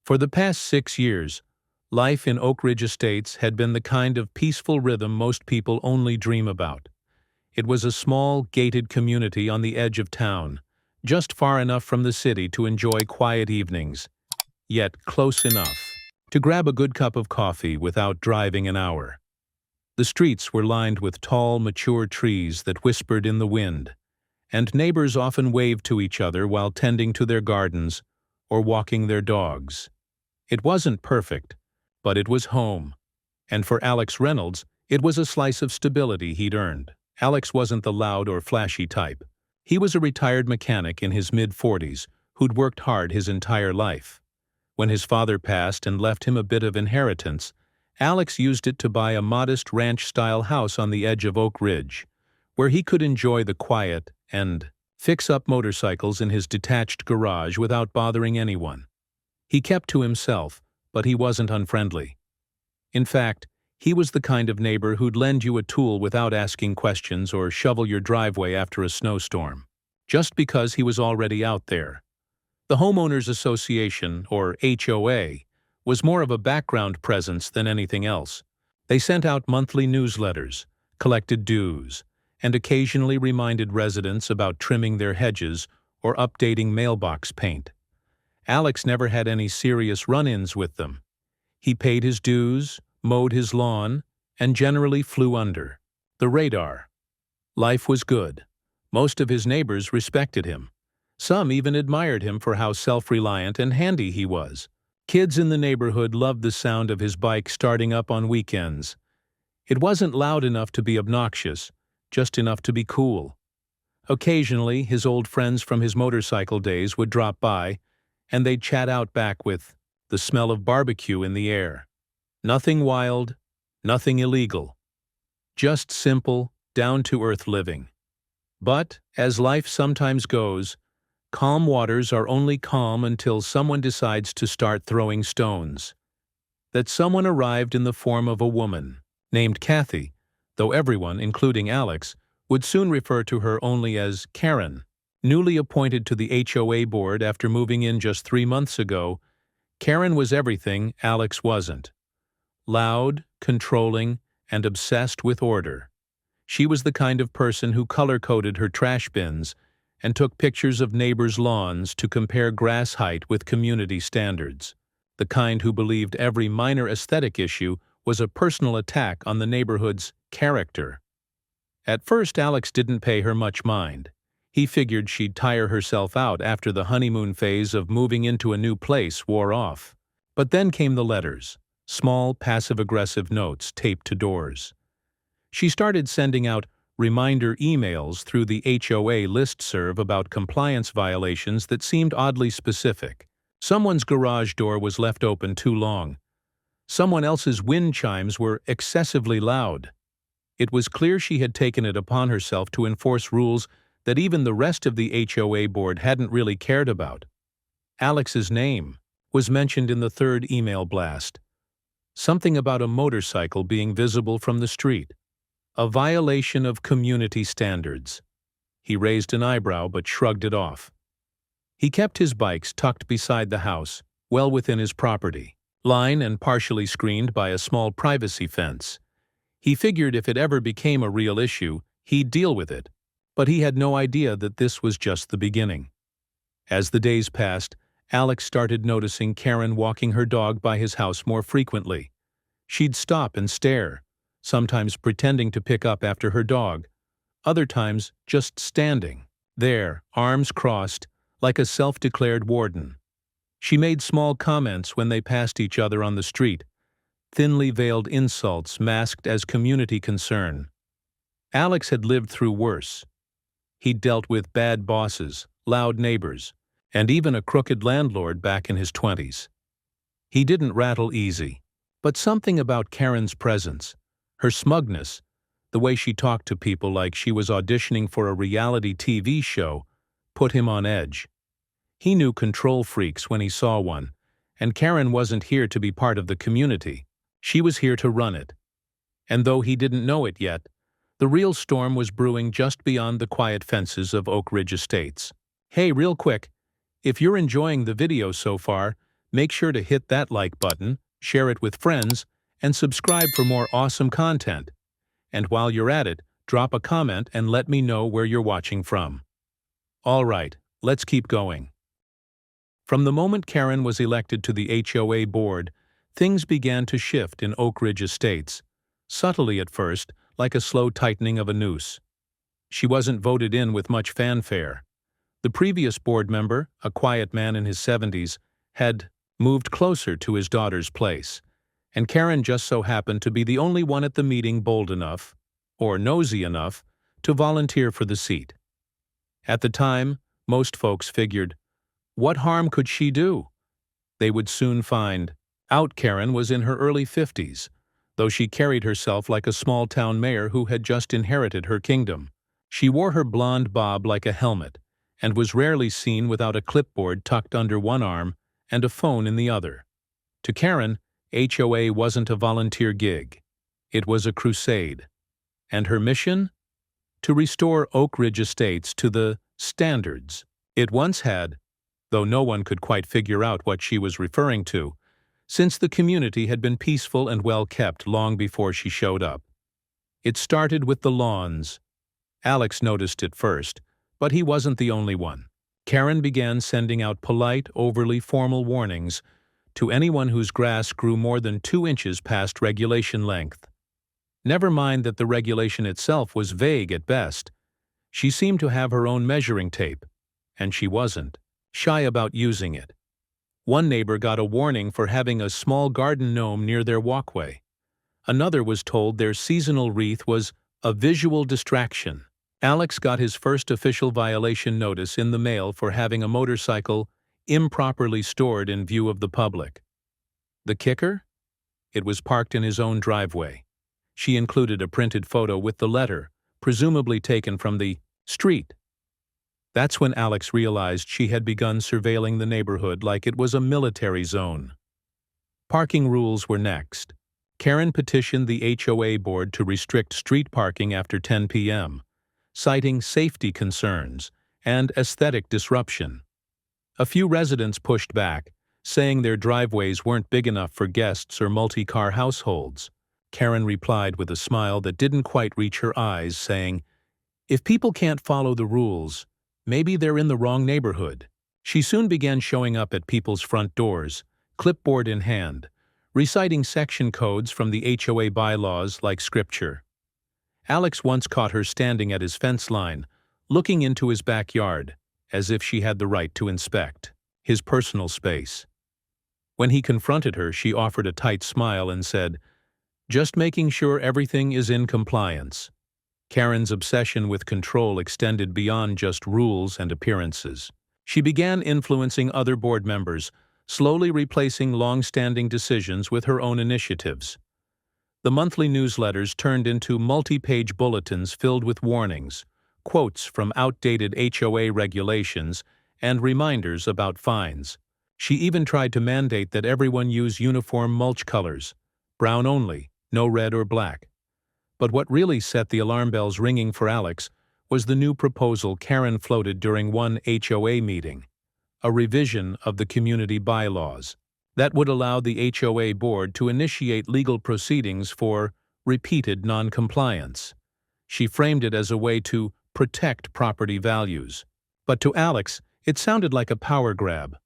For the past 6 years, life in Oak Ridge Estates had been the kind of peaceful rhythm most people only dream about. It was a small, gated community on the edge of town, just far enough from the city to enjoy quiet evenings, yet close enough to grab a good cup of coffee without driving an hour. The streets were lined with tall, mature trees that whispered in the wind, and neighbors often waved to each other while tending to their gardens or walking their dogs. It wasn't perfect, but it was home, and for Alex Reynolds, it was a slice of stability he'd earned. Alex wasn't the loud or flashy type. He was a retired mechanic in his mid-40s who'd worked hard his entire life. When his father passed and left him a bit of inheritance, Alex used it to buy a modest ranch-style house on the edge of Oak Ridge, where he could enjoy the quiet and fix up motorcycles in his detached garage without bothering anyone. He kept to himself, but he wasn't unfriendly. In fact, he was the kind of neighbor who'd lend you a tool without asking questions or shovel your driveway after a snowstorm, just because he was already out there. The Homeowners Association, or HOA, was more of a background presence than anything else. They sent out monthly newsletters, collected dues, and occasionally reminded residents about trimming their hedges or updating mailbox paint. Alex never had any serious run-ins with them. He paid his dues, mowed his lawn, and generally flew under the radar. Life was good. Most of his neighbors respected him. Some even admired him for how self-reliant and handy he was. Kids in the neighborhood loved the sound of his bike starting up on weekends. It wasn't loud enough to be obnoxious, just enough to be cool. Occasionally, his old friends from his motorcycle days would drop by, and they'd chat out back with the smell of barbecue in the air. Nothing wild, nothing illegal. Just simple, down-to-earth living. But, as life sometimes goes, calm waters are only calm until someone decides to start throwing stones. That someone arrived in the form of a woman, named Kathy, though everyone, including Alex, would soon refer to her only as Karen. Newly appointed to the HOA board after moving in just 3 months ago, Karen was everything Alex wasn't. Loud, controlling, and obsessed with order. She was the kind of person who color-coded her trash bins and took pictures of neighbors' lawns to compare grass height with community standards. The kind who believed every minor aesthetic issue was a personal attack on the neighborhood's character. At first, Alex didn't pay her much mind. He figured she'd tire herself out after the honeymoon phase of moving into a new place wore off. But then came the letters. Small, passive-aggressive notes taped to doors. She started sending out reminder emails through the HOA listserv about compliance violations that seemed oddly specific. Someone's garage door was left open too long. Someone else's wind chimes were excessively loud. It was clear she had taken it upon herself to enforce rules that even the rest of the HOA board hadn't really cared about. Alex's name was mentioned in the third email blast. Something about a motorcycle being visible from the street. A violation of community standards. He raised an eyebrow but shrugged it off. He kept his bikes tucked beside the house, well within his property, line and partially screened by a small privacy fence. He figured if it ever became a real issue, he'd deal with it, but he had no idea that this was just the beginning. As the days passed, Alex started noticing Karen walking her dog by his house more frequently. She'd stop and stare, sometimes pretending to pick up after her dog, other times just standing there, arms crossed, like a self-declared warden. She made small comments when they passed each other on the street, thinly veiled insults masked as community concern. Alex had lived through worse. He'd dealt with bad bosses, loud neighbors, and even a crooked landlord back in his 20s. He didn't rattle easy, but something about Karen's presence, her smugness, the way she talked to people like she was auditioning for a reality TV show, put him on edge. He knew control freaks when he saw one, and Karen wasn't here to be part of the community. She was here to run it. And though he didn't know it yet, the real storm was brewing just beyond the quiet fences of Oak Ridge Estates. Hey, real quick, if you're enjoying the video so far, Make sure to hit that like button, share it with friends, and subscribe for more awesome content. And while you're at it, drop a comment and let me know where you're watching from. All right, let's keep going. From the moment Karen was elected to the HOA board, things began to shift in Oak Ridge Estates, subtly at first, like a slow tightening of a noose. She wasn't voted in with much fanfare. The previous board member, a quiet man in his 70s, had moved closer to his daughter's place, and Karen just so happened to be the only one at the meeting bold enough, or nosy enough, to volunteer for the seat. At the time, most folks figured, what harm could she do? They would soon find out Karen was in her early 50s, though she carried herself like a small-town mayor who had just inherited her kingdom. She wore her blonde bob like a helmet, and was rarely seen without a clipboard tucked under one arm and a phone in the other. To Karen, HOA wasn't a volunteer gig. It was a crusade. And her mission? To restore Oak Ridge Estates to the standards it once had, though no one could quite figure out what she was referring to, since the community had been peaceful and well-kept long before she showed up. It started with the lawns. Alex noticed it first, but he wasn't the only one. Karen began sending out polite, overly formal warnings to anyone whose grass grew more than 2 inches past regulation length. Never mind that the regulation itself was vague at best. She seemed to have her own measuring tape, and she wasn't shy about using it. One neighbor got a warning for having a small garden gnome near their walkway. Another was told their seasonal wreath was a visual distraction. Alex got his first official violation notice in the mail for having a motorcycle improperly stored in view of the public. The kicker? It was parked in his own driveway. She included a printed photo with the letter, presumably taken from the street. That's when Alex realized she had begun surveilling the neighborhood like it was a military zone. Parking rules were next. Karen petitioned the HOA board to restrict street parking after 10 p.m., citing safety concerns and aesthetic disruption. A few residents pushed back, saying their driveways weren't big enough for guests or multi-car households. Karen replied with a smile that didn't quite reach her eyes, saying, "If people can't follow the rules, maybe they're in the wrong neighborhood." She soon began showing up at people's front doors, clipboard in hand, reciting section codes from the HOA bylaws like scripture. Alex once caught her standing at his fence line, looking into his backyard, as if she had the right to inspect his personal space. When he confronted her, she offered a tight smile and said, "Just making sure everything is in compliance." Karen's obsession with control extended beyond just rules and appearances. She began influencing other board members, slowly replacing long-standing decisions with her own initiatives. The monthly newsletters turned into multi-page bulletins filled with warnings, quotes from outdated HOA regulations, and reminders about fines. She even tried to mandate that everyone use uniform mulch colors, brown only, no red or black. But what really set the alarm bells ringing for Alex was the new proposal Karen floated during one HOA meeting, a revision of the community bylaws that would allow the HOA board to initiate legal proceedings for repeated noncompliance. She framed it as a way to protect property values. But to Alex, it sounded like a power grab,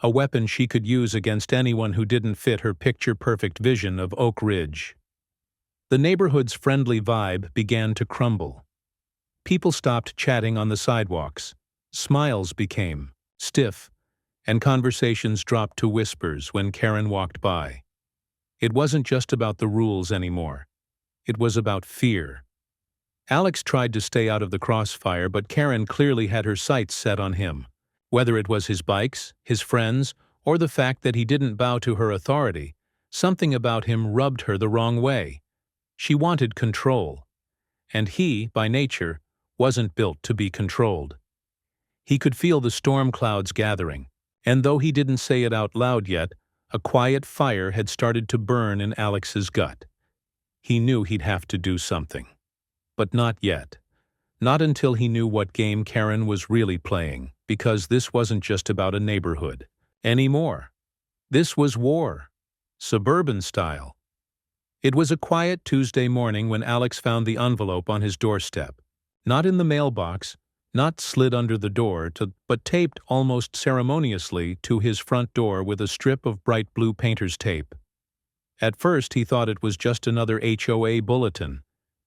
a weapon she could use against anyone who didn't fit her picture-perfect vision of Oak Ridge. The neighborhood's friendly vibe began to crumble. People stopped chatting on the sidewalks. Smiles became stiff, and conversations dropped to whispers when Karen walked by. It wasn't just about the rules anymore. It was about fear. Alex tried to stay out of the crossfire, but Karen clearly had her sights set on him. Whether it was his bikes, his friends, or the fact that he didn't bow to her authority, something about him rubbed her the wrong way. She wanted control. And he, by nature, wasn't built to be controlled. He could feel the storm clouds gathering, and though he didn't say it out loud yet, a quiet fire had started to burn in Alex's gut. He knew he'd have to do something. But not yet. Not until he knew what game Karen was really playing, because this wasn't just about a neighborhood anymore. This was war, suburban style. It was a quiet Tuesday morning when Alex found the envelope on his doorstep. Not in the mailbox, not slid under the door, but taped almost ceremoniously to his front door with a strip of bright blue painter's tape. At first he thought it was just another HOA bulletin,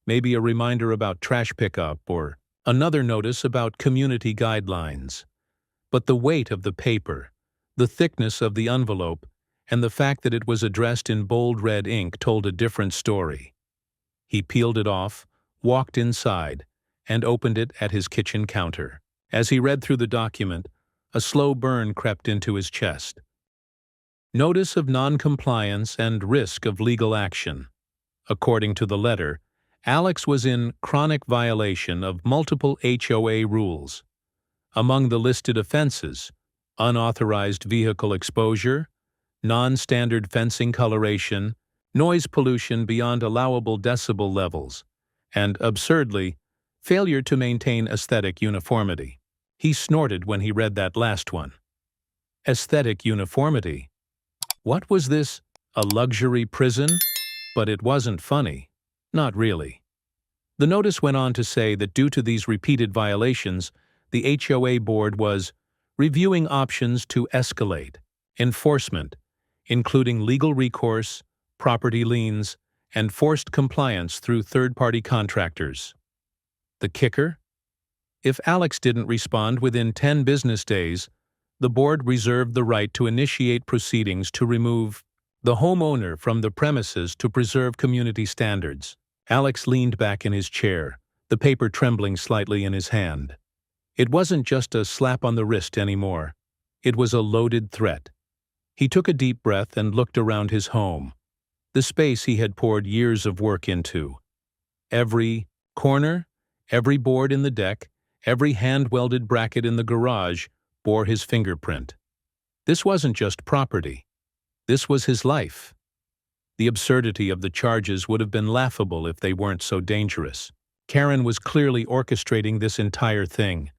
maybe a reminder about trash pickup or another notice about community guidelines. But the weight of the paper, the thickness of the envelope, and the fact that it was addressed in bold red ink told a different story. He peeled it off, walked inside, and opened it at his kitchen counter. As he read through the document, a slow burn crept into his chest. Notice of non-compliance and risk of legal action. According to the letter, Alex was in chronic violation of multiple HOA rules. Among the listed offenses, unauthorized vehicle exposure, non-standard fencing coloration, noise pollution beyond allowable decibel levels, and, absurdly, failure to maintain aesthetic uniformity. He snorted when he read that last one. Aesthetic uniformity? What was this, a luxury prison? But it wasn't funny. Not really. The notice went on to say that due to these repeated violations, the HOA board was reviewing options to escalate enforcement, including legal recourse, property liens, and forced compliance through third-party contractors. The kicker? If Alex didn't respond within 10 business days, the board reserved the right to initiate proceedings to remove the homeowner from the premises to preserve community standards. Alex leaned back in his chair, the paper trembling slightly in his hand. It wasn't just a slap on the wrist anymore. It was a loaded threat. He took a deep breath and looked around his home, the space he had poured years of work into. Every corner, every board in the deck, every hand-welded bracket in the garage bore his fingerprint. This wasn't just property. This was his life. The absurdity of the charges would have been laughable if they weren't so dangerous. Karen was clearly orchestrating this entire thing.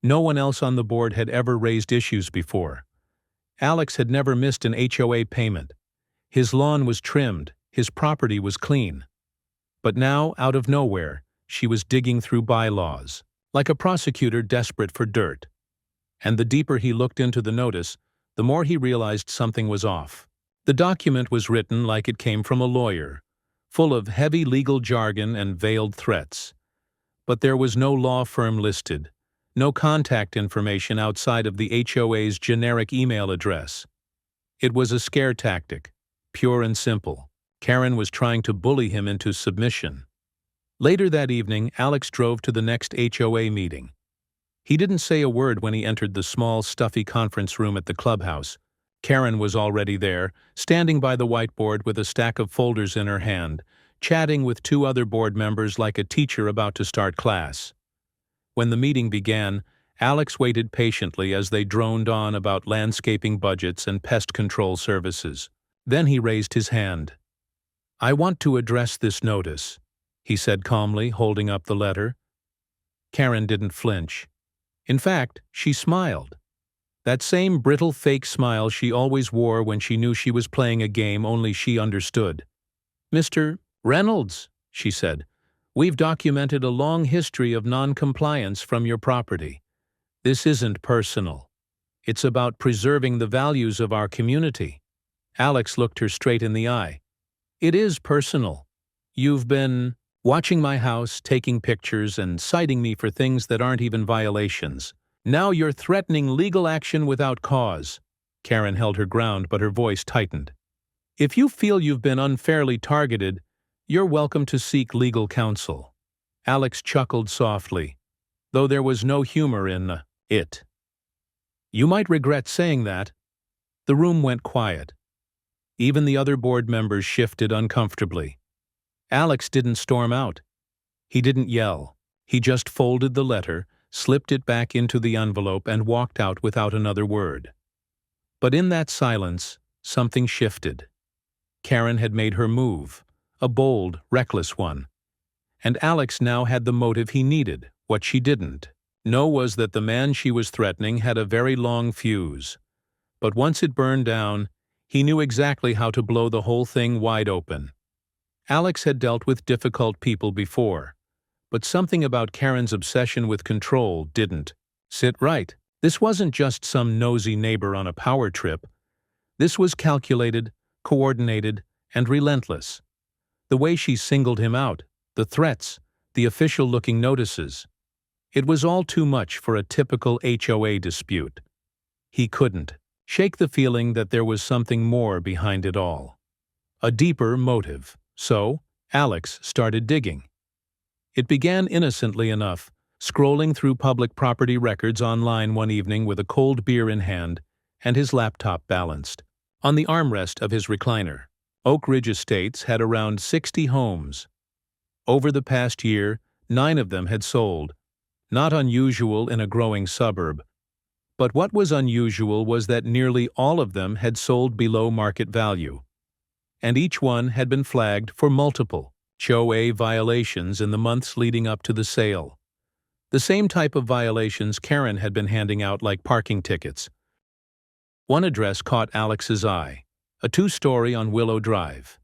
No one else on the board had ever raised issues before. Alex had never missed an HOA payment. His lawn was trimmed, his property was clean. But now, out of nowhere, she was digging through bylaws, like a prosecutor desperate for dirt. And the deeper he looked into the notice, the more he realized something was off. The document was written like it came from a lawyer, full of heavy legal jargon and veiled threats. But there was no law firm listed, no contact information outside of the HOA's generic email address. It was a scare tactic, pure and simple. Karen was trying to bully him into submission. Later that evening, Alex drove to the next HOA meeting. He didn't say a word when he entered the small, stuffy conference room at the clubhouse. Karen was already there, standing by the whiteboard with a stack of folders in her hand, chatting with two other board members like a teacher about to start class. When the meeting began, Alex waited patiently as they droned on about landscaping budgets and pest control services. Then he raised his hand. "I want to address this notice," he said calmly, holding up the letter. Karen didn't flinch. In fact, she smiled. That same brittle fake smile she always wore when she knew she was playing a game only she understood. "Mr. Reynolds," she said, "we've documented a long history of non-compliance from your property. This isn't personal. It's about preserving the values of our community." Alex looked her straight in the eye. "It is personal. You've been watching my house, taking pictures, and citing me for things that aren't even violations. Now you're threatening legal action without cause." Karen held her ground, but her voice tightened. "If you feel you've been unfairly targeted, you're welcome to seek legal counsel." Alex chuckled softly, though there was no humor in it. "You might regret saying that." The room went quiet. Even the other board members shifted uncomfortably. Alex didn't storm out. He didn't yell. He just folded the letter, slipped it back into the envelope, and walked out without another word. But in that silence, something shifted. Karen had made her move, a bold, reckless one. And Alex now had the motive he needed, what she didn't. No was that the man she was threatening had a very long fuse. But once it burned down, He knew exactly how to blow the whole thing wide open. Alex had dealt with difficult people before, but something about Karen's obsession with control didn't sit right. This wasn't just some nosy neighbor on a power trip. This was calculated, coordinated, and relentless. The way she singled him out, the threats, the official-looking notices. It was all too much for a typical HOA dispute. He couldn't shake the feeling that there was something more behind it all. A deeper motive. So, Alex started digging. It began innocently enough, scrolling through public property records online one evening with a cold beer in hand and his laptop balanced on the armrest of his recliner. Oak Ridge Estates had around 60 homes. Over the past year, 9 of them had sold. Not unusual in a growing suburb. But what was unusual was that nearly all of them had sold below market value. And each one had been flagged for multiple HOA violations in the months leading up to the sale. The same type of violations Karen had been handing out like parking tickets. One address caught Alex's eye, a 2-story on Willow Drive.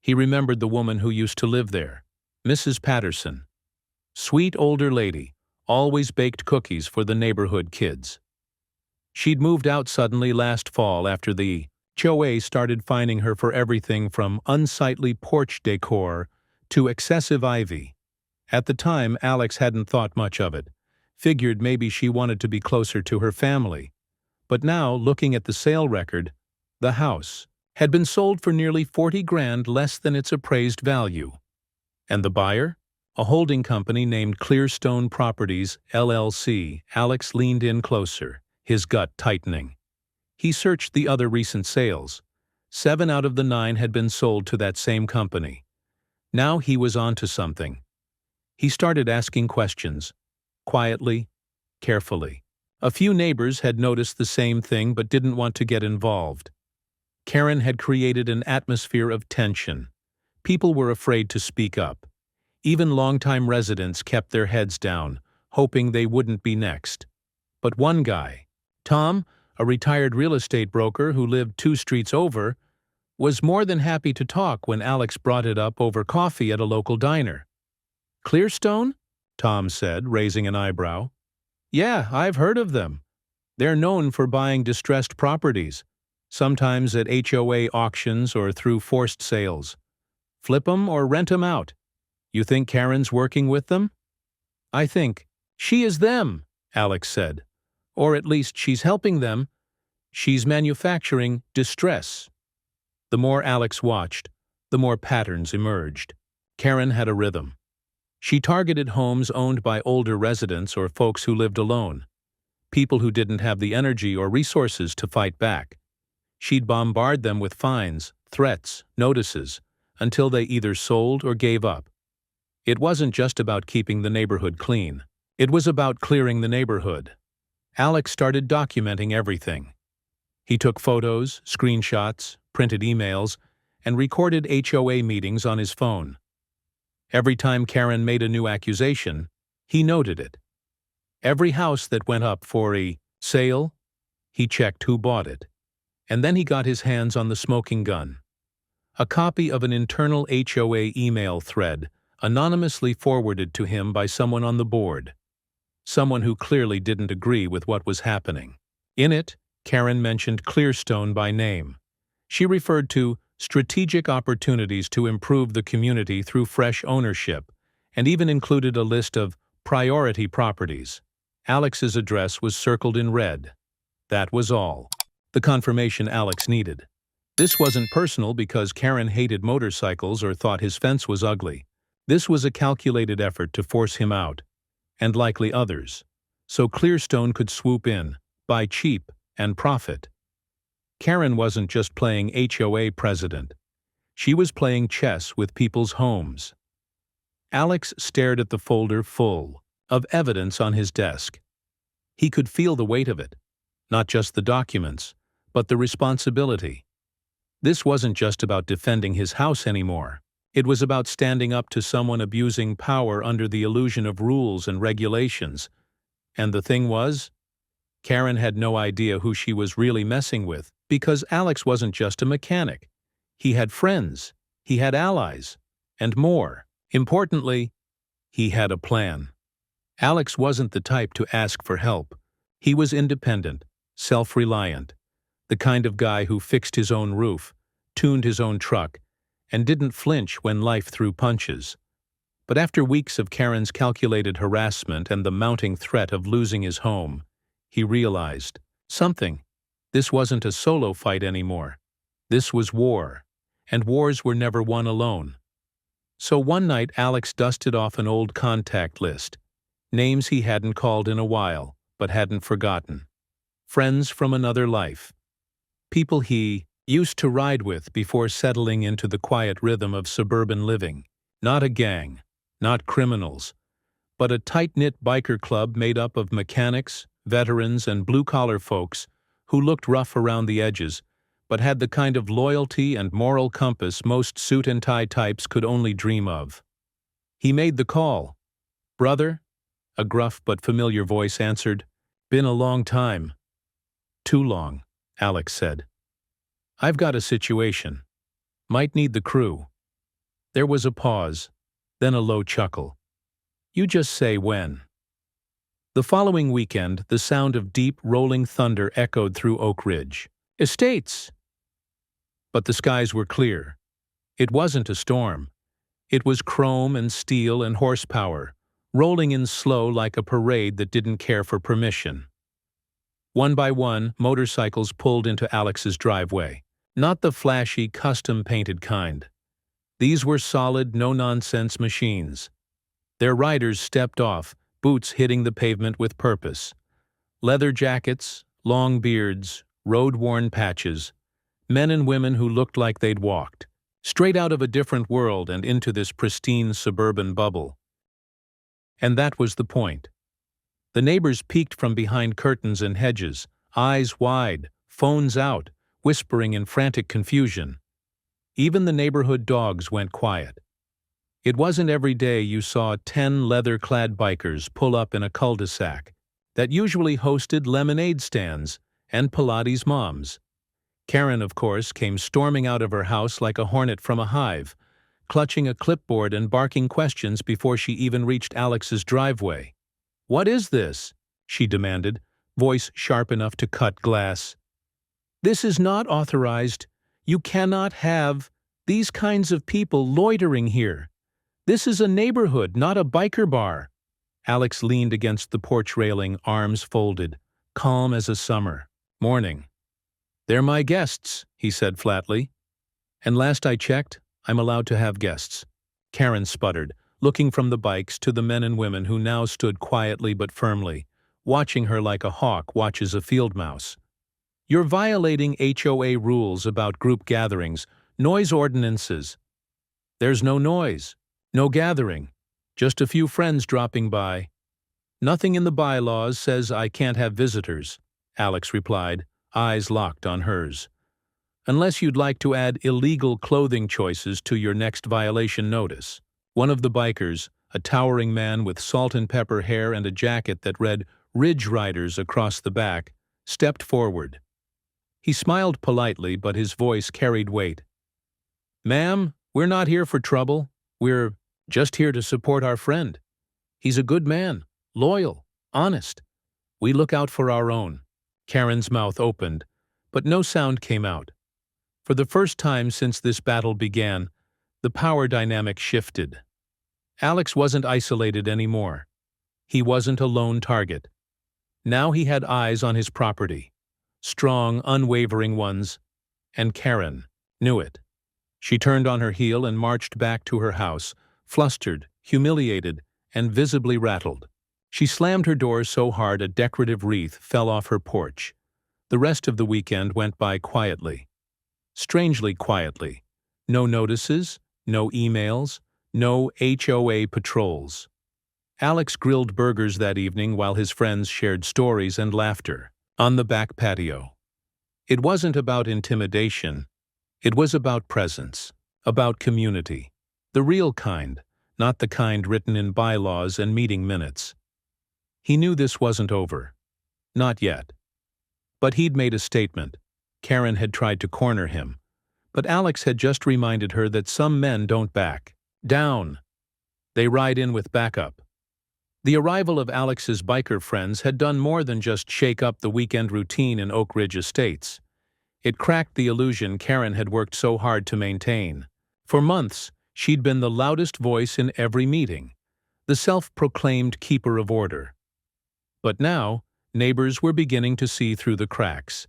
He remembered the woman who used to live there, Mrs. Patterson. Sweet older lady, always baked cookies for the neighborhood kids. She'd moved out suddenly last fall after the HOA started fining her for everything from unsightly porch decor to excessive ivy. At the time, Alex hadn't thought much of it, figured maybe she wanted to be closer to her family. But now, looking at the sale record, the house had been sold for nearly $40,000 less than its appraised value. And the buyer? A holding company named Clearstone Properties, LLC. Alex leaned in closer, his gut tightening. He searched the other recent sales. 7 out of the 9 had been sold to that same company. Now he was onto something. He started asking questions, quietly, carefully. A few neighbors had noticed the same thing but didn't want to get involved. Karen had created an atmosphere of tension. People were afraid to speak up. Even longtime residents kept their heads down, hoping they wouldn't be next. But one guy, Tom, a retired real estate broker who lived 2 streets over, was more than happy to talk when Alex brought it up over coffee at a local diner. "Clearstone?" Tom said, raising an eyebrow. "Yeah, I've heard of them. They're known for buying distressed properties, sometimes at HOA auctions or through forced sales. Flip 'em or rent 'em out. You think Karen's working with them?" "I think she is them," Alex said. "Or at least she's helping them. She's manufacturing distress." The more Alex watched, the more patterns emerged. Karen had a rhythm. She targeted homes owned by older residents or folks who lived alone, people who didn't have the energy or resources to fight back. She'd bombard them with fines, threats, notices, until they either sold or gave up. It wasn't just about keeping the neighborhood clean. It was about clearing the neighborhood. Alex started documenting everything. He took photos, screenshots, printed emails, and recorded HOA meetings on his phone. Every time Karen made a new accusation, he noted it. Every house that went up for a sale, he checked who bought it. And then he got his hands on the smoking gun. A copy of an internal HOA email thread anonymously forwarded to him by someone on the board. Someone who clearly didn't agree with what was happening. In it, Karen mentioned Clearstone by name. She referred to strategic opportunities to improve the community through fresh ownership, and even included a list of priority properties. Alex's address was circled in red. That was all. The confirmation Alex needed. This wasn't personal because Karen hated motorcycles or thought his fence was ugly. This was a calculated effort to force him out, and likely others, so Clearstone could swoop in, buy cheap, and profit. Karen wasn't just playing HOA president. She was playing chess with people's homes. Alex stared at the folder full of evidence on his desk. He could feel the weight of it, not just the documents, but the responsibility. This wasn't just about defending his house anymore. It was about standing up to someone abusing power under the illusion of rules and regulations. And the thing was, Karen had no idea who she was really messing with. Because Alex wasn't just a mechanic. He had friends, he had allies, and more. Importantly, he had a plan. Alex wasn't the type to ask for help. He was independent, self-reliant, the kind of guy who fixed his own roof, tuned his own truck, and didn't flinch when life threw punches. But after weeks of Karen's calculated harassment and the mounting threat of losing his home, he realized something. This wasn't a solo fight anymore. This was war, and wars were never won alone. So one night Alex dusted off an old contact list, names he hadn't called in a while, but hadn't forgotten. Friends from another life. People he used to ride with before settling into the quiet rhythm of suburban living. Not a gang, not criminals, but a tight-knit biker club made up of mechanics, veterans, and blue-collar folks who looked rough around the edges, but had the kind of loyalty and moral compass most suit-and-tie types could only dream of. He made the call. "Brother?" A gruff but familiar voice answered. "Been a long time." "Too long," Alex said. "I've got a situation. Might need the crew." There was a pause, then a low chuckle. "You just say when." The following weekend, the sound of deep, rolling thunder echoed through Oak Ridge. "Estates!" But the skies were clear. It wasn't a storm. It was chrome and steel and horsepower, rolling in slow like a parade that didn't care for permission. One by one, motorcycles pulled into Alex's driveway. Not the flashy, custom-painted kind. These were solid, no-nonsense machines. Their riders stepped off, boots hitting the pavement with purpose. Leather jackets, long beards, road-worn patches, men and women who looked like they'd walked straight out of a different world and into this pristine suburban bubble. And that was the point. The neighbors peeked from behind curtains and hedges, eyes wide, phones out, whispering in frantic confusion. Even the neighborhood dogs went quiet. It wasn't every day you saw 10 leather-clad bikers pull up in a cul-de-sac that usually hosted lemonade stands and Pilates moms. Karen, of course, came storming out of her house like a hornet from a hive, clutching a clipboard and barking questions before she even reached Alex's driveway. "What is this?" she demanded, voice sharp enough to cut glass. "This is not authorized. You cannot have these kinds of people loitering here. This is a neighborhood, not a biker bar." Alex leaned against the porch railing, arms folded, calm as a summer morning. "They're my guests," he said flatly. "And last I checked, I'm allowed to have guests." Karen sputtered, looking from the bikes to the men and women who now stood quietly but firmly, watching her like a hawk watches a field mouse. "You're violating HOA rules about group gatherings, noise ordinances." "There's no noise, no gathering, just a few friends dropping by." "Nothing in the bylaws says I can't have visitors," Alex replied, eyes locked on hers. "Unless you'd like to add illegal clothing choices to your next violation notice." One of the bikers, a towering man with salt and pepper hair and a jacket that read "Ridge Riders" across the back, stepped forward. He smiled politely, but his voice carried weight. "Ma'am, we're not here for trouble. We're just here to support our friend. He's a good man, loyal, honest. We look out for our own." Karen's mouth opened, but no sound came out. For the first time since this battle began, the power dynamic shifted. Alex wasn't isolated anymore. He wasn't a lone target. Now he had eyes on his property, strong, unwavering ones, and Karen knew it. She turned on her heel and marched back to her house, flustered, humiliated, and visibly rattled. She slammed her door so hard a decorative wreath fell off her porch. The rest of the weekend went by quietly. Strangely quietly. No notices, no emails, no HOA patrols. Alex grilled burgers that evening while his friends shared stories and laughter on the back patio. It wasn't about intimidation. It was about presence, about community. The real kind, not the kind written in bylaws and meeting minutes. He knew this wasn't over. Not yet. But he'd made a statement. Karen had tried to corner him, but Alex had just reminded her that some men don't back down. They ride in with backup. The arrival of Alex's biker friends had done more than just shake up the weekend routine in Oak Ridge Estates. It cracked the illusion Karen had worked so hard to maintain. For months, she'd been the loudest voice in every meeting, the self-proclaimed keeper of order. But now, neighbors were beginning to see through the cracks,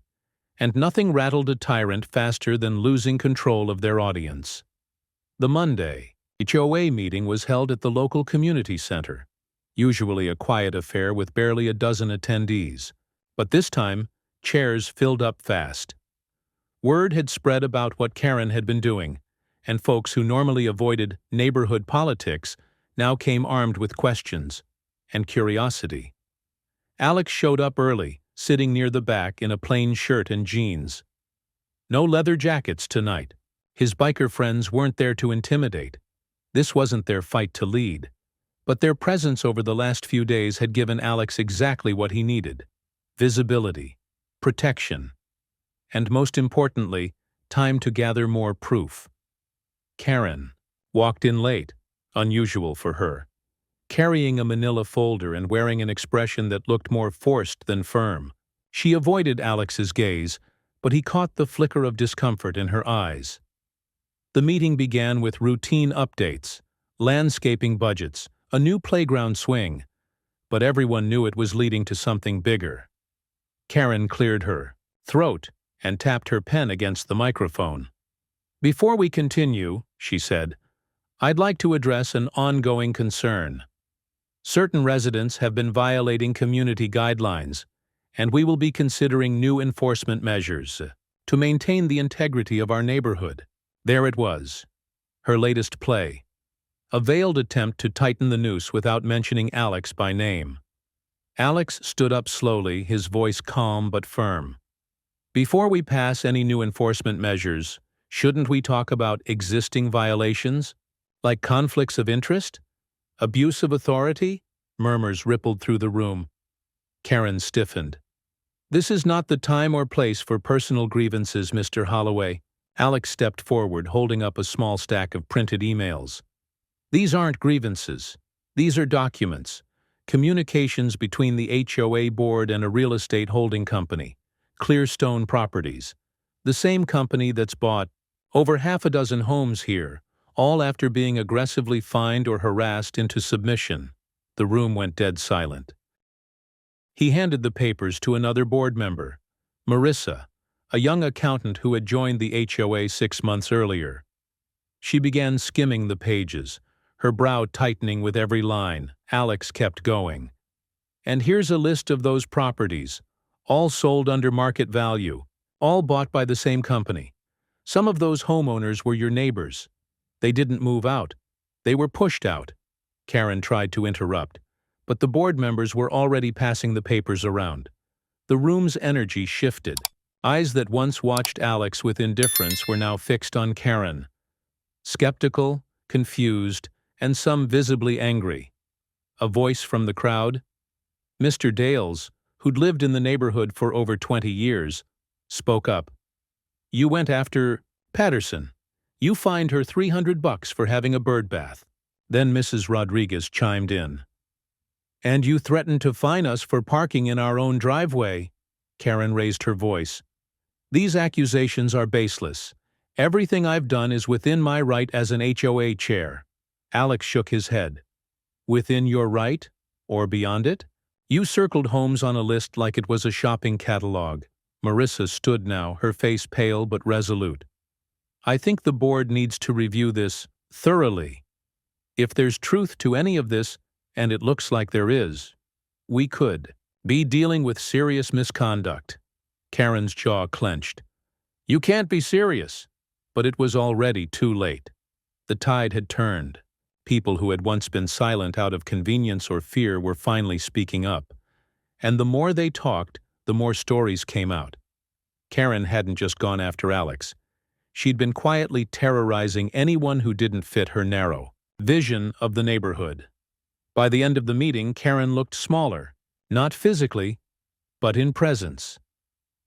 and nothing rattled a tyrant faster than losing control of their audience. The Monday HOA meeting was held at the local community center, usually a quiet affair with barely a dozen attendees. But this time, chairs filled up fast. Word had spread about what Karen had been doing, and folks who normally avoided neighborhood politics now came armed with questions and curiosity. Alex showed up early, sitting near the back in a plain shirt and jeans. No leather jackets tonight. His biker friends weren't there to intimidate. This wasn't their fight to lead. But their presence over the last few days had given Alex exactly what he needed: visibility, protection, and most importantly, time to gather more proof. Karen walked in late, unusual for her, carrying a manila folder and wearing an expression that looked more forced than firm. She avoided Alex's gaze, but he caught the flicker of discomfort in her eyes. The meeting began with routine updates, landscaping budgets, a new playground swing, but everyone knew it was leading to something bigger. Karen cleared her throat and tapped her pen against the microphone. "Before we continue," she said, "I'd like to address an ongoing concern. Certain residents have been violating community guidelines, and we will be considering new enforcement measures to maintain the integrity of our neighborhood." There it was, her latest play, a veiled attempt to tighten the noose without mentioning Alex by name. Alex stood up slowly, his voice calm but firm. "Before we pass any new enforcement measures, shouldn't we talk about existing violations? Like conflicts of interest? Abuse of authority?" Murmurs rippled through the room. Karen stiffened. "This is not the time or place for personal grievances, Mr. Holloway." Alex stepped forward, holding up a small stack of printed emails. "These aren't grievances. These are documents. Communications between the HOA board and a real estate holding company, Clearstone Properties, the same company that's bought over half a dozen homes here, all after being aggressively fined or harassed into submission." The room went dead silent. He handed the papers to another board member, Marissa, a young accountant who had joined the HOA 6 months earlier. She began skimming the pages, her brow tightening with every line. Alex kept going. "And here's a list of those properties, all sold under market value, all bought by the same company. Some of those homeowners were your neighbors. They didn't move out. They were pushed out." Karen tried to interrupt, but the board members were already passing the papers around. The room's energy shifted. Eyes that once watched Alex with indifference were now fixed on Karen. Skeptical, confused, and some visibly angry. A voice from the crowd, Mr. Dales, who'd lived in the neighborhood for over 20 years, spoke up. "You went after Patterson. You fined her $300 for having a bird bath." Then Mrs. Rodriguez chimed in. "And you threatened to fine us for parking in our own driveway." Karen raised her voice. "These accusations are baseless. Everything I've done is within my right as an HOA chair." Alex shook his head. "Within your right? Or beyond it? You circled homes on a list like it was a shopping catalog." Marissa stood now, her face pale but resolute. "I think the board needs to review this thoroughly. If there's truth to any of this, and it looks like there is, we could be dealing with serious misconduct." Karen's jaw clenched. "You can't be serious." But it was already too late. The tide had turned. People who had once been silent out of convenience or fear were finally speaking up. And the more they talked, the more stories came out. Karen hadn't just gone after Alex. She'd been quietly terrorizing anyone who didn't fit her narrow vision of the neighborhood. By the end of the meeting, Karen looked smaller, not physically, but in presence.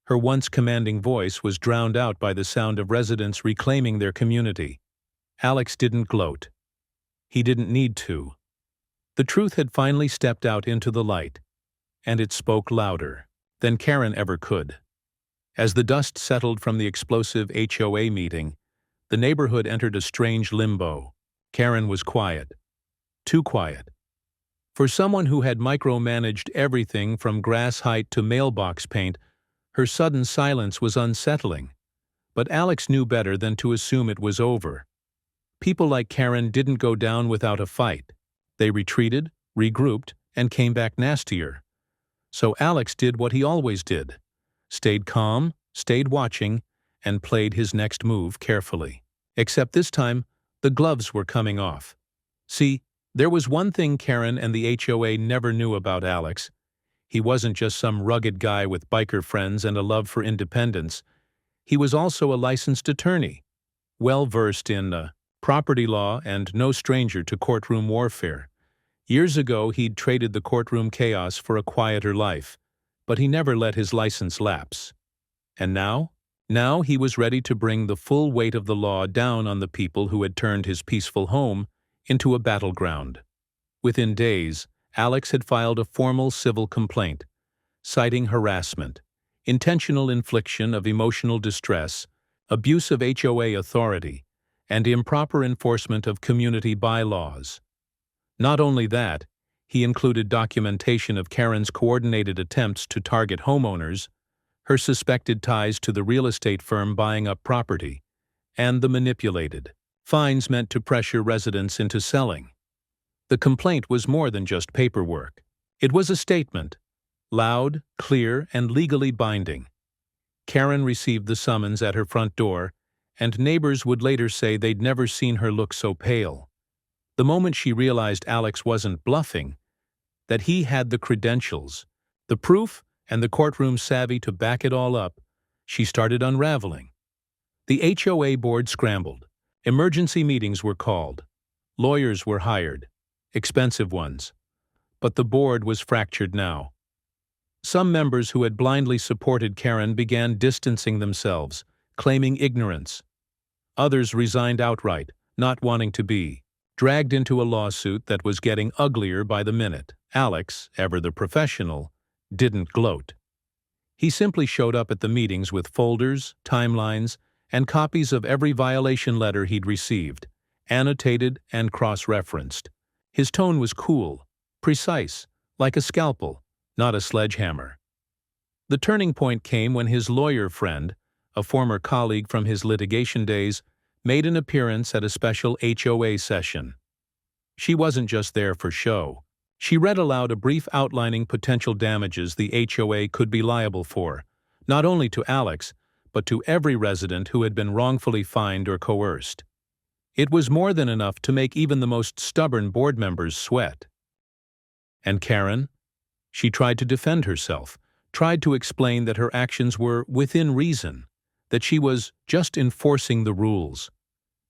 Her once commanding voice was drowned out by the sound of residents reclaiming their community. Alex didn't gloat. He didn't need to. The truth had finally stepped out into the light, and it spoke louder than Karen ever could. As the dust settled from the explosive HOA meeting, the neighborhood entered a strange limbo. Karen was quiet. Too quiet. For someone who had micromanaged everything from grass height to mailbox paint, her sudden silence was unsettling. But Alex knew better than to assume it was over. People like Karen didn't go down without a fight. They retreated, regrouped, and came back nastier. So Alex did what he always did. Stayed calm, stayed watching, and played his next move carefully. Except this time, the gloves were coming off. See, there was one thing Karen and the HOA never knew about Alex. He wasn't just some rugged guy with biker friends and a love for independence. He was also a licensed attorney, well-versed in property law and no stranger to courtroom warfare. Years ago, he'd traded the courtroom chaos for a quieter life, but he never let his license lapse. And now? Now he was ready to bring the full weight of the law down on the people who had turned his peaceful home into a battleground. Within days, Alex had filed a formal civil complaint, citing harassment, intentional infliction of emotional distress, abuse of HOA authority, and improper enforcement of community bylaws. Not only that, he included documentation of Karen's coordinated attempts to target homeowners, her suspected ties to the real estate firm buying up property, and the manipulated fines meant to pressure residents into selling. The complaint was more than just paperwork. It was a statement, loud, clear, and legally binding. Karen received the summons at her front door, and neighbors would later say they'd never seen her look so pale. The moment she realized Alex wasn't bluffing, that he had the credentials, the proof, and the courtroom savvy to back it all up, she started unraveling. The HOA board scrambled. Emergency meetings were called. Lawyers were hired. Expensive ones. But the board was fractured now. Some members who had blindly supported Karen began distancing themselves, claiming ignorance. Others resigned outright, not wanting to be dragged into a lawsuit that was getting uglier by the minute. Alex, ever the professional, didn't gloat. He simply showed up at the meetings with folders, timelines, and copies of every violation letter he'd received, annotated and cross-referenced. His tone was cool, precise, like a scalpel, not a sledgehammer. The turning point came when his lawyer friend, a former colleague from his litigation days, made an appearance at a special HOA session. She wasn't just there for show. She read aloud a brief outlining potential damages the HOA could be liable for, not only to Alex, but to every resident who had been wrongfully fined or coerced. It was more than enough to make even the most stubborn board members sweat. And Karen? She tried to defend herself, tried to explain that her actions were within reason, that she was just enforcing the rules.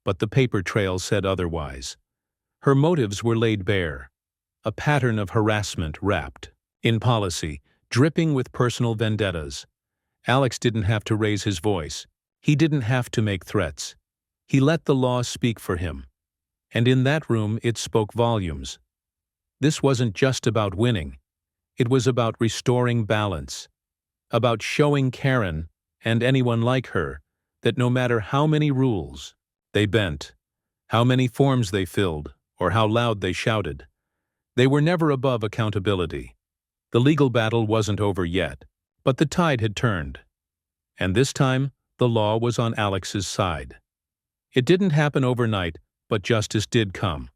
But the paper trail said otherwise. Her motives were laid bare, a pattern of harassment wrapped in policy, dripping with personal vendettas. Alex didn't have to raise his voice. He didn't have to make threats. He let the law speak for him. And in that room, it spoke volumes. This wasn't just about winning. It was about restoring balance, about showing Karen, and anyone like her, that no matter how many rules they bent, how many forms they filled, or how loud they shouted, they were never above accountability. The legal battle wasn't over yet, but the tide had turned. And this time, the law was on Alex's side. It didn't happen overnight, but justice did come.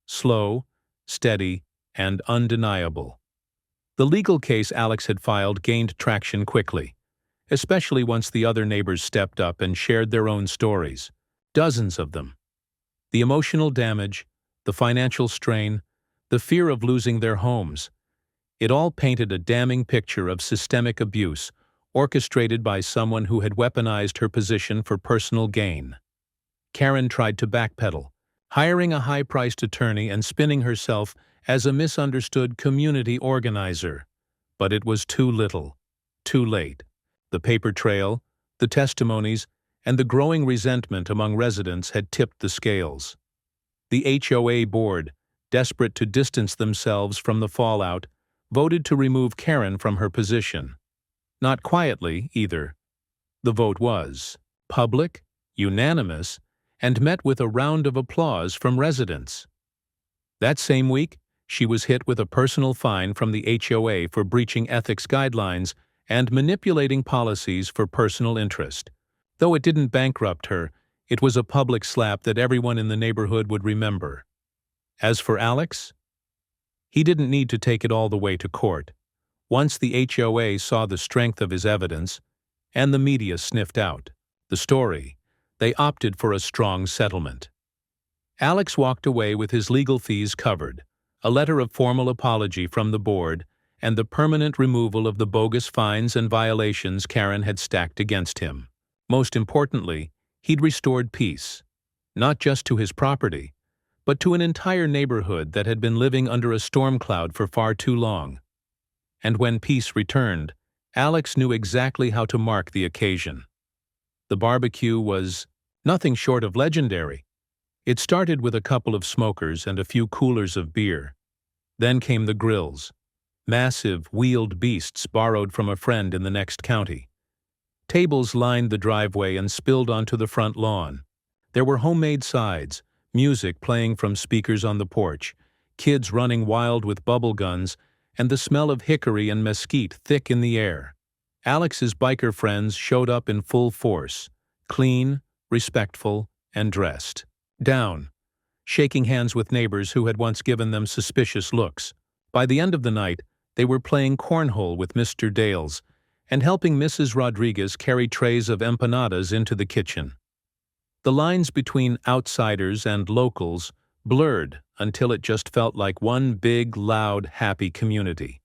Slow, steady, and undeniable. The legal case Alex had filed gained traction quickly, especially once the other neighbors stepped up and shared their own stories. Dozens of them. The emotional damage, the financial strain, the fear of losing their homes. It all painted a damning picture of systemic abuse, orchestrated by someone who had weaponized her position for personal gain. Karen tried to backpedal, hiring a high-priced attorney and spinning herself as a misunderstood community organizer. But it was too little, too late. The paper trail, the testimonies, and the growing resentment among residents had tipped the scales. The HOA board, desperate to distance themselves from the fallout, voted to remove Karen from her position. Not quietly, either. The vote was public, unanimous, and met with a round of applause from residents. That same week, she was hit with a personal fine from the HOA for breaching ethics guidelines and manipulating policies for personal interest. Though it didn't bankrupt her, it was a public slap that everyone in the neighborhood would remember. As for Alex, he didn't need to take it all the way to court. Once the HOA saw the strength of his evidence, and the media sniffed out the story, they opted for a strong settlement. Alex walked away with his legal fees covered, a letter of formal apology from the board, and the permanent removal of the bogus fines and violations Karen had stacked against him. Most importantly, he'd restored peace, not just to his property, but to an entire neighborhood that had been living under a storm cloud for far too long. And when peace returned, Alex knew exactly how to mark the occasion. The barbecue was nothing short of legendary. It started with a couple of smokers and a few coolers of beer. Then came the grills, massive wheeled beasts borrowed from a friend in the next county. Tables lined the driveway and spilled onto the front lawn. There were homemade sides, music playing from speakers on the porch, kids running wild with bubble guns, and the smell of hickory and mesquite thick in the air. Alex's biker friends showed up in full force, clean, respectful, and dressed down, shaking hands with neighbors who had once given them suspicious looks. By the end of the night, they were playing cornhole with Mr. Dales and helping Mrs. Rodriguez carry trays of empanadas into the kitchen. The lines between outsiders and locals blurred until it just felt like one big, loud, happy community.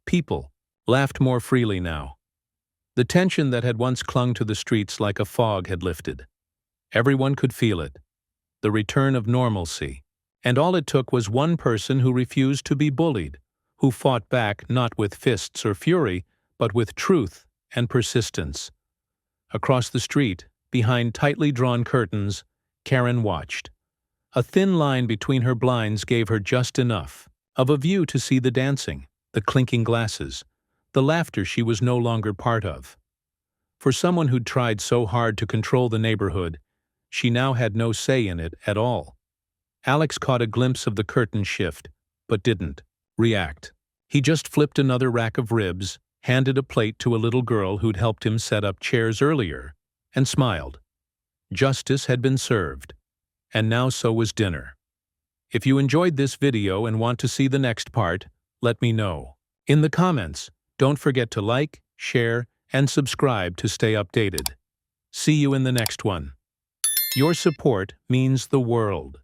People laughed more freely now. The tension that had once clung to the streets like a fog had lifted. Everyone could feel it. The return of normalcy. And all it took was one person who refused to be bullied, who fought back not with fists or fury, but with truth and persistence. Across the street, behind tightly drawn curtains, Karen watched. A thin line between her blinds gave her just enough of a view to see the dancing, the clinking glasses, the laughter she was no longer part of. For someone who'd tried so hard to control the neighborhood, she now had no say in it at all. Alex caught a glimpse of the curtain shift, but didn't react. He just flipped another rack of ribs, handed a plate to a little girl who'd helped him set up chairs earlier, and smiled. Justice had been served, and now so was dinner. If you enjoyed this video and want to see the next part, let me know. In the comments, don't forget to like, share, and subscribe to stay updated. See you in the next one. Your support means the world.